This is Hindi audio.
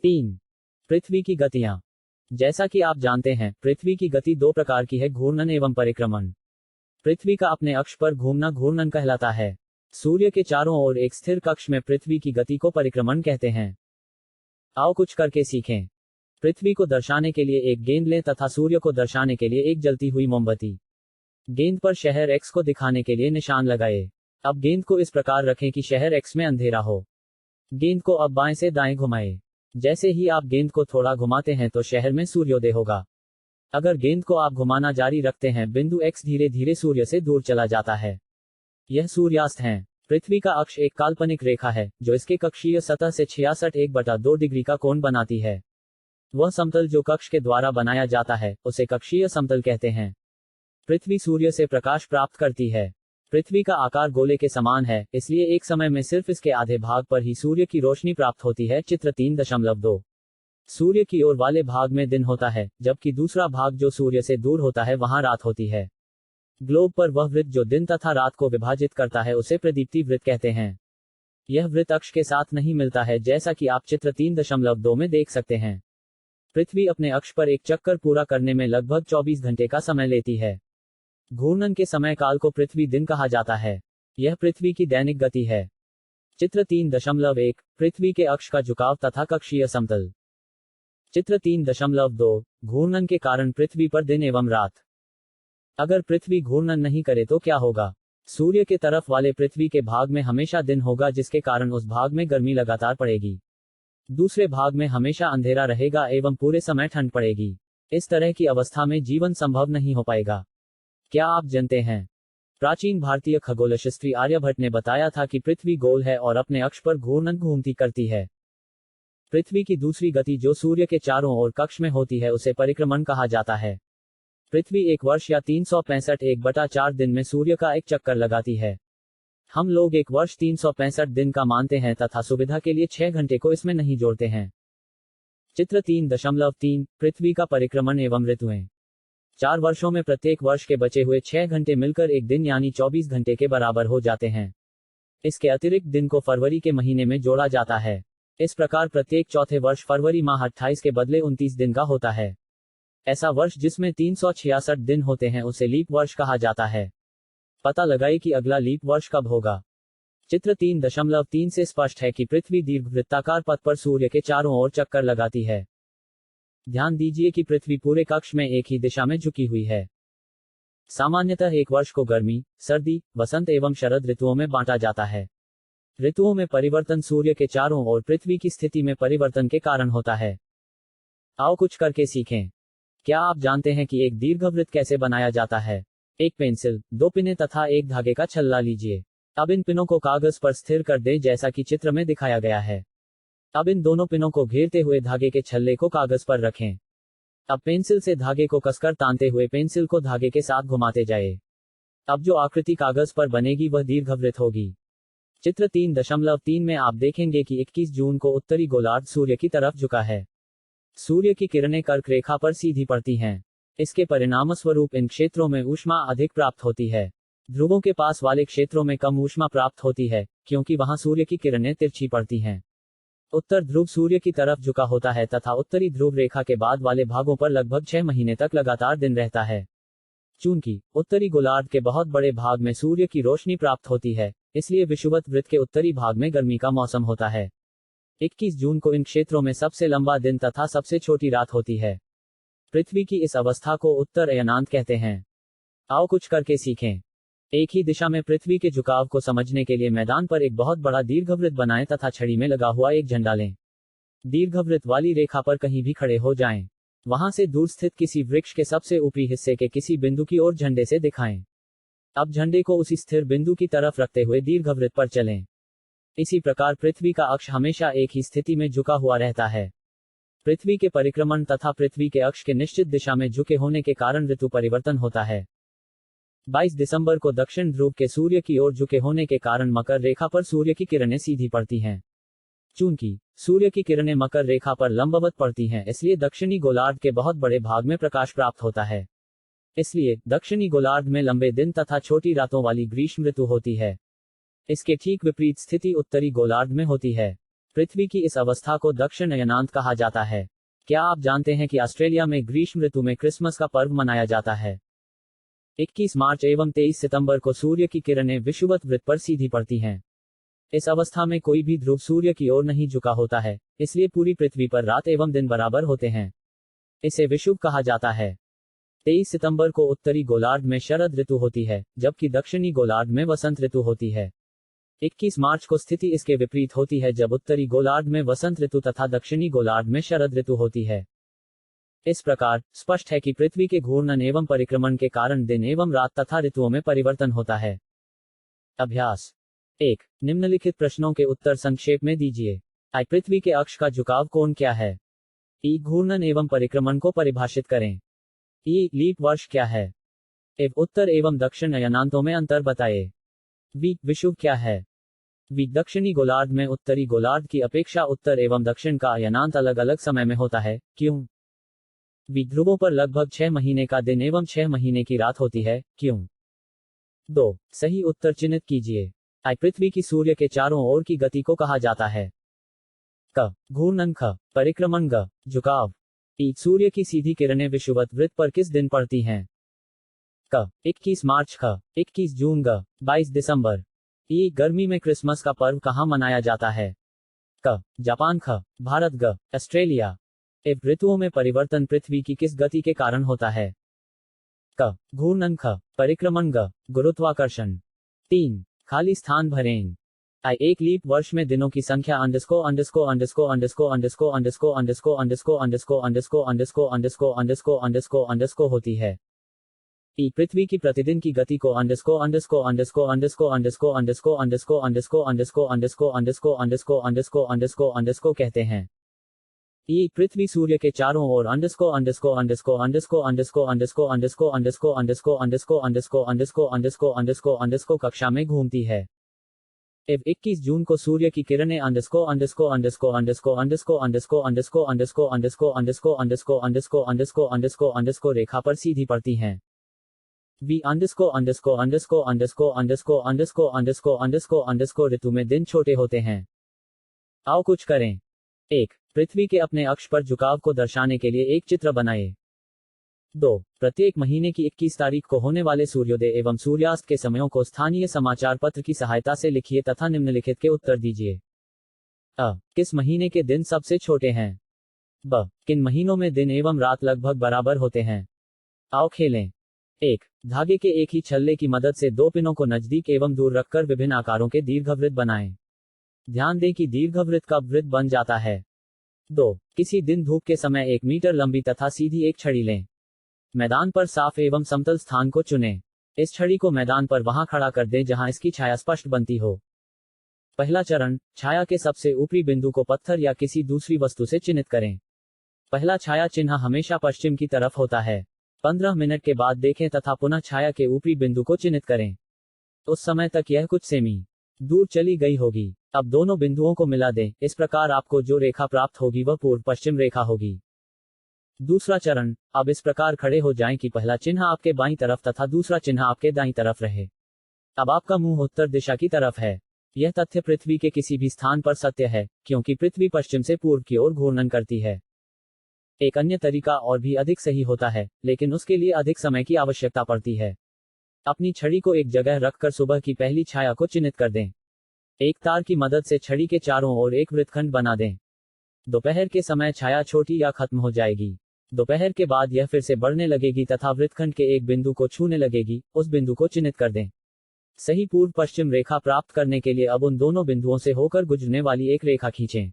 3. पृथ्वी की गतियां। जैसा कि आप जानते हैं, पृथ्वी की गति दो प्रकार की है, घूर्णन एवं परिक्रमण। पृथ्वी का अपने अक्ष पर घूमना घूर्णन कहलाता है। सूर्य के चारों ओर एक स्थिर कक्ष में पृथ्वी की गति को परिक्रमण कहते हैं। आओ कुछ करके सीखें। पृथ्वी को दर्शाने के लिए एक गेंद लें तथा सूर्य को दर्शाने के लिए एक जलती हुई मोमबत्ती। गेंद पर शहर X को दिखाने के लिए निशान लगाए। अब गेंद को इस प्रकार रखें कि शहर X में अंधेरा हो। गेंद को अब बाएं से दाएं घुमाएं। जैसे ही आप गेंद को थोड़ा घुमाते हैं तो शहर में सूर्योदय होगा। अगर गेंद को आप घुमाना जारी रखते हैं, बिंदु X धीरे धीरे सूर्य से दूर चला जाता है। यह सूर्यास्त है। पृथ्वी का अक्ष एक काल्पनिक रेखा है जो इसके कक्षीय सतह से 66.1/2 डिग्री का कोण बनाती है। वह समतल जो कक्ष के द्वारा बनाया जाता है उसे कक्षीय समतल कहते हैं। पृथ्वी सूर्य से प्रकाश प्राप्त करती है। पृथ्वी का आकार गोले के समान है, इसलिए एक समय में सिर्फ इसके आधे भाग पर ही सूर्य की रोशनी प्राप्त होती है। चित्र 3.2। सूर्य की ओर वाले भाग में दिन होता है, जबकि दूसरा भाग जो सूर्य से दूर होता है वहां रात होती है। ग्लोब पर वह वृत्त जो दिन तथा रात को विभाजित करता है उसे प्रदीप्ति वृत्त कहते हैं। यह वृत्त अक्ष के साथ नहीं मिलता है, जैसा कि आप चित्र 3.2 में देख सकते हैं। पृथ्वी अपने अक्ष पर एक चक्कर पूरा करने में लगभग 24 घंटे का समय लेती है। घूर्णन के समय काल को पृथ्वी दिन कहा जाता है। यह पृथ्वी की दैनिक गति है। चित्र 3.1 पृथ्वी के अक्ष का झुकाव तथा कक्षीय समतल। चित्र 3.2 घूर्णन के कारण पृथ्वी पर दिन एवं रात। अगर पृथ्वी घूर्णन नहीं करे तो क्या होगा? सूर्य के तरफ वाले पृथ्वी के भाग में हमेशा दिन होगा, जिसके कारण उस भाग में गर्मी लगातार पड़ेगी। दूसरे भाग में हमेशा अंधेरा रहेगा एवं पूरे समय ठंड पड़ेगी। इस तरह की अवस्था में जीवन संभव नहीं हो पाएगा। क्या आप जानते हैं? प्राचीन भारतीय खगोलशास्त्री आर्यभट्ट ने बताया था कि पृथ्वी गोल है और अपने अक्ष पर घूर्णन घूमती करती है। पृथ्वी की दूसरी गति जो सूर्य के चारों ओर कक्ष में होती है उसे परिक्रमण कहा जाता है। पृथ्वी एक वर्ष या 365.1/4 दिन में सूर्य का एक चक्कर लगाती है। हम लोग एक वर्ष 365 दिन का मानते हैं तथा सुविधा के लिए 6 घंटे को इसमें नहीं जोड़ते हैं। चित्र 3.3 पृथ्वी का परिक्रमण एवं ऋतुएं। 4 वर्षों में प्रत्येक वर्ष के बचे हुए 6 घंटे मिलकर एक दिन यानी 24 घंटे के बराबर हो जाते हैं। इसके अतिरिक्त दिन को फरवरी के महीने में जोड़ा जाता है। इस प्रकार प्रत्येक चौथे वर्ष फरवरी माह 28 के बदले 29 दिन का होता है। ऐसा वर्ष जिसमें 366 दिन होते हैं उसे लीप वर्ष कहा जाता है। पता लगाइए कि अगला लीप वर्ष कब होगा। चित्र 3.3 से स्पष्ट है कि पृथ्वी दीर्घवृत्ताकार पथ पर सूर्य के चारों ओर चक्कर लगाती है। ध्यान दीजिए कि पृथ्वी पूरे कक्ष में एक ही दिशा में झुकी हुई है। सामान्यतः एक वर्ष को गर्मी, सर्दी, वसंत एवं शरद ऋतुओं में बांटा जाता है। ऋतुओं में परिवर्तन सूर्य के चारों ओर पृथ्वी की स्थिति में परिवर्तन के कारण होता है। आओ कुछ करके सीखें। क्या आप जानते हैं कि एक दीर्घवृत्त कैसे बनाया जाता है? एक पेंसिल, 2 पिनें तथा एक धागे का छल्ला लीजिए। अब इन पिनों को कागज पर स्थिर कर दें जैसा कि चित्र में दिखाया गया है। अब इन दोनों पिनों को घेरते हुए धागे के छल्ले को कागज पर रखें। अब पेंसिल से धागे को कसकर तानते हुए पेंसिल को धागे के साथ घुमाते जाएं। अब जो आकृति कागज पर बनेगी वह दीर्घवृत्त होगी। चित्र 3.3 में आप देखेंगे कि 21 जून को उत्तरी गोलार्ध सूर्य की तरफ झुका है। सूर्य की किरणें कर्क रेखा पर सीधी पड़ती हैं। इसके परिणामस्वरूप इन क्षेत्रों में ऊष्मा अधिक प्राप्त होती है। ध्रुवों के पास वाले क्षेत्रों में कम ऊष्मा प्राप्त होती है, क्योंकि वहां सूर्य की किरणें तिरछी पड़ती हैं। उत्तर ध्रुव सूर्य की तरफ झुका होता है तथा उत्तरी ध्रुव रेखा के बाद वाले भागों पर लगभग 6 महीने तक लगातार दिन रहता है। चूंकि उत्तरी गोलार्ध के बहुत बड़े भाग में सूर्य की रोशनी प्राप्त होती है, इसलिए विषुवत वृत्त के उत्तरी भाग में गर्मी का मौसम होता है। 21 जून को इन क्षेत्रों में सबसे लंबा दिन तथा सबसे छोटी रात होती है। पृथ्वी की इस अवस्था को उत्तर अयनांत कहते हैं। आओ कुछ करके सीखें। एक ही दिशा में पृथ्वी के झुकाव को समझने के लिए मैदान पर एक बहुत बड़ा दीर्घवृत्त बनाएं तथा छड़ी में लगा हुआ एक झंडा लें। दीर्घवृत्त वाली रेखा पर कहीं भी खड़े हो जाएं। वहां से दूर स्थित किसी वृक्ष के सबसे ऊपरी हिस्से के किसी बिंदु की ओर झंडे से दिखाएं। अब झंडे को उसी स्थिर बिंदु की तरफ रखते हुए दीर्घवृत्त पर चलें। इसी प्रकार पृथ्वी का अक्ष हमेशा एक ही स्थिति में झुका हुआ रहता है। पृथ्वी के परिक्रमण तथा पृथ्वी के अक्ष के निश्चित दिशा में झुके होने के कारण ऋतु परिवर्तन होता है। 22 दिसंबर को दक्षिण ध्रुव के सूर्य की ओर झुके होने के कारण मकर रेखा पर सूर्य की किरणें सीधी पड़ती हैं। चूंकि सूर्य की किरणें मकर रेखा पर लंबवत पड़ती हैं, इसलिए दक्षिणी गोलार्ध के बहुत बड़े भाग में प्रकाश प्राप्त होता है। इसलिए दक्षिणी गोलार्ध में लंबे दिन तथा छोटी रातों वाली ग्रीष्म ऋतु होती है। इसके ठीक विपरीत स्थिति उत्तरी गोलार्ध में होती है। पृथ्वी की इस अवस्था को दक्षिण अयनांत कहा जाता है। क्या आप जानते हैं कि ऑस्ट्रेलिया में ग्रीष्म ऋतु में क्रिसमस का पर्व मनाया जाता है? 21 मार्च एवं 23 सितंबर को सूर्य की किरणें विषुवत वृत्त पर सीधी पड़ती हैं। इस अवस्था में कोई भी ध्रुव सूर्य की ओर नहीं झुका होता है, इसलिए पूरी पृथ्वी पर रात एवं दिन बराबर होते हैं। इसे विषुव कहा जाता है। 23 सितंबर को उत्तरी गोलार्ध में शरद ऋतु होती है, जबकि दक्षिणी गोलार्ध में वसंत ऋतु होती है। 21 मार्च को स्थिति इसके विपरीत होती है, जब उत्तरी गोलार्ध में वसंत ऋतु तथा दक्षिणी गोलार्ध में शरद ऋतु होती है। इस प्रकार स्पष्ट है कि पृथ्वी के घूर्णन एवं परिक्रमण के कारण दिन एवं रात तथा ऋतुओं में परिवर्तन होता है। अभ्यास 1। निम्नलिखित प्रश्नों के उत्तर संक्षेप में दीजिए। पृथ्वी के अक्ष का झुकाव कोण क्या है? घूर्णन एवं परिक्रमण को परिभाषित करें। लीप वर्ष क्या है? उत्तर एवं दक्षिण अयनांतों में अंतर बताइए। विषुव क्या है? दक्षिणी गोलार्ध में उत्तरी गोलार्ध की अपेक्षा उत्तर एवं दक्षिण का अयनांत अलग अलग समय में होता है, क्यों? ध्रुवों पर लगभग 6 महीने का दिन एवं 6 महीने की रात होती है, क्यों? 2। सही उत्तर चिन्हित कीजिए। पृथ्वी की सूर्य के चारों ओर की गति को कहा जाता है। क घूर्णन, ख परिक्रमण, ग झुकाव। सूर्य की सीधी किरणें विषुवत वृत्त पर किस दिन पड़ती हैं? क 21 मार्च, ख 21 जून, ग 22 दिसंबर। गर्मी में क्रिसमस का पर्व कहाँ मनाया जाता है? क जापान, ख भारत, ग ऑस्ट्रेलिया। ऋतुओं में परिवर्तन पृथ्वी की किस गति के कारण होता है? क घूर्णन, ख परिक्रमण, ग गुरुत्वाकर्षण। 3। खाली स्थान भरें। एक लीप वर्ष में दिनों की संख्या होती है। पृथ्वी की प्रतिदिन की गति को कहते हैं। पृथ्वी सूर्य के चारों ओर कक्षा में घूमती है। 21 जून को सूर्य की किरणें रेखा पर सीधी पड़ती हैं। ऋतु में दिन छोटे होते हैं। आओ कुछ करें। 1। पृथ्वी के अपने अक्ष पर झुकाव को दर्शाने के लिए एक चित्र बनाएं। 2। प्रत्येक महीने की 21 तारीख को होने वाले सूर्योदय एवं सूर्यास्त के समयों को स्थानीय समाचार पत्र की सहायता से लिखिए तथा निम्नलिखित के उत्तर दीजिए। किस महीने के दिन सबसे छोटे हैं? ब किन महीनों में दिन एवं रात लगभग बराबर होते हैं? आओ खेलें। 1। धागे के एक ही छल्ले की मदद से दो पिनों को नजदीक एवं दूर रखकर विभिन्न आकारों के दीर्घवृत्त बनाएं। ध्यान दें कि दीर्घवृत्त कब वृत्त बन जाता है। 2। किसी दिन धूप के समय 1 मीटर लंबी तथा सीधी एक छड़ी लें। मैदान पर साफ एवं समतल स्थान को चुनें। इस छड़ी को मैदान पर वहां खड़ा कर दें जहां इसकी छाया स्पष्ट बनती हो। पहला चरण, छाया के सबसे ऊपरी बिंदु को पत्थर या किसी दूसरी वस्तु से चिन्हित करें। पहला छाया चिन्ह हमेशा पश्चिम की तरफ होता है। 15 मिनट के बाद देखें तथा पुनः छाया के ऊपरी बिंदु को चिन्हित करें। उस समय तक यह कुछ सेमी दूर चली गई होगी। अब दोनों बिंदुओं को मिला दें। इस प्रकार आपको जो रेखा प्राप्त होगी वह पूर्व पश्चिम रेखा होगी। दूसरा चरण, अब इस प्रकार खड़े हो जाएं कि पहला चिन्ह आपके बाईं तरफ तथा दूसरा चिन्ह आपके दाईं तरफ रहे। अब आपका मुंह उत्तर दिशा की तरफ है। यह तथ्य पृथ्वी के किसी भी स्थान पर सत्य है, क्योंकि पृथ्वी पश्चिम से पूर्व की ओर घूर्णन करती है। एक अन्य तरीका और भी अधिक सही होता है, लेकिन उसके लिए अधिक समय की आवश्यकता पड़ती है। अपनी छड़ी को एक जगह रखकर सुबह की पहली छाया को चिन्हित कर दें। एक तार की मदद से छड़ी के चारों ओर एक वृत्तखंड बना दें। दोपहर के समय छाया छोटी या खत्म हो जाएगी। दोपहर के बाद यह फिर से बढ़ने लगेगी तथा वृत्तखंड के एक बिंदु को छूने लगेगी। उस बिंदु को चिन्हित कर दें। सही पूर्व पश्चिम रेखा प्राप्त करने के लिए अब उन दोनों बिंदुओं से होकर गुजरने वाली एक रेखा खींचें।